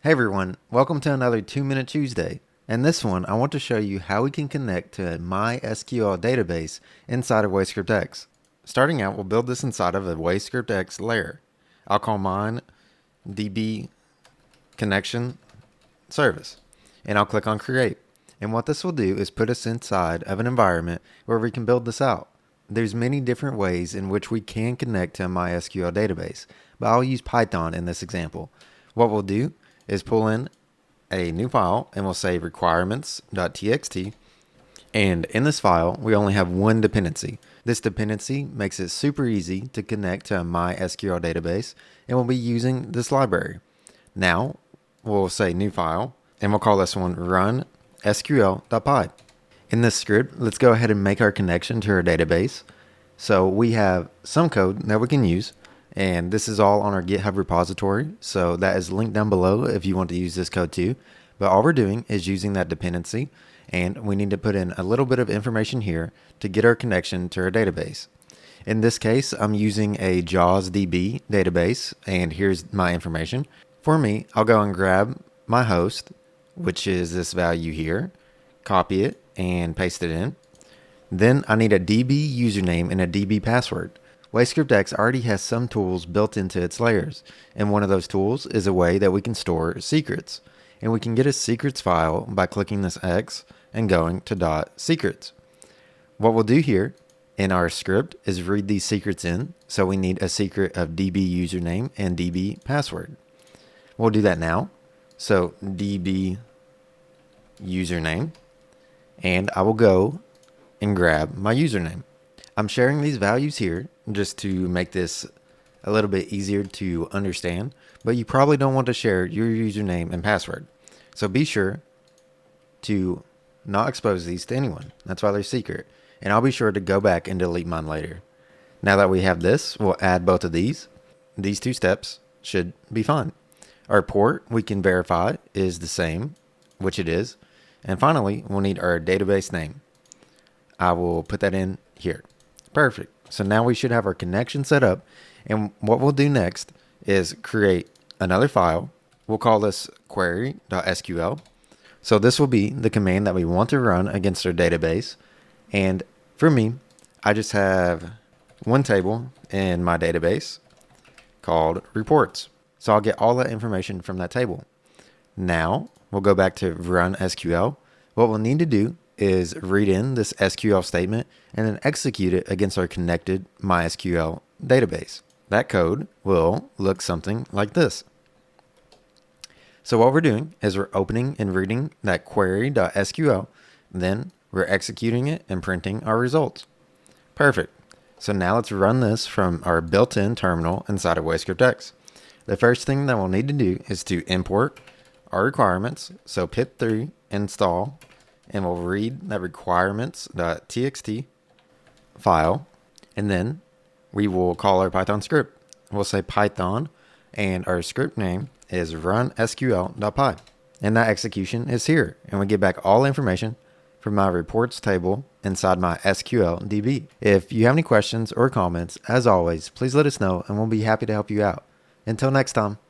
Hey everyone, welcome to another 2-Minute Tuesday. In this one, I want to show you how we can connect to a MySQL database inside of WayScript X. Starting out, we'll build this inside of a WayScript X layer. I'll call mine DB connection service, and I'll click on create. And what this will do is put us inside of an environment where we can build this out. There's many different ways in which we can connect to a MySQL database, but I'll use Python in this example. What we'll do is pull in a new file and we'll say requirements.txt. And in this file, we only have one dependency. This dependency makes it super easy to connect to a MySQL database, and we'll be using this library. Now, we'll say new file, and we'll call this one run sql.py. In this script, let's go ahead and make our connection to our database. So we have some code that we can use, and this is all on our GitHub repository. So that is linked down below if you want to use this code too. But all we're doing is using that dependency, and we need to put in a little bit of information here to get our connection to our database. In this case, I'm using a JAWSDB database, and here's my information. For me, I'll go and grab my host, which is this value here, copy it and paste it in. Then I need a DB username and a DB password. WayScript X already has some tools built into its layers, and one of those tools is a way that we can store secrets. And we can get a secrets file by clicking this X and going to .secrets. What we'll do here in our script is read these secrets in, so we need a secret of DB username and DB password. We'll do that now. So DB username, and I will go and grab my username. I'm sharing these values here just to make this a little bit easier to understand, but you probably don't want to share your username and password. So be sure to not expose these to anyone. That's why they're secret. And I'll be sure to go back and delete mine later. Now that we have this, we'll add both of these. These two steps should be fine. Our port we can verify is the same, which it is. And finally, we'll need our database name. I will put that in here. Perfect. So now we should have our connection set up. And what we'll do next is create another file. We'll call this query.sql. So this will be the command that we want to run against our database. And for me, I just have one table in my database called reports. So I'll get all that information from that table. Now we'll go back to run SQL. What we'll need to do is read in this SQL statement and then execute it against our connected MySQL database. That code will look something like this. So what we're doing is we're opening and reading that query.sql, then we're executing it and printing our results. Perfect. So now let's run this from our built-in terminal inside of WayScript X. The first thing that we'll need to do is to import our requirements. So pip3 install, and we'll read that requirements.txt file, and then we will call our Python script. We'll say Python, and our script name is run sql.py. And that execution is here, and we get back all information from my reports table inside my SQL DB. If you have any questions or comments, as always, please let us know, and we'll be happy to help you out. Until next time.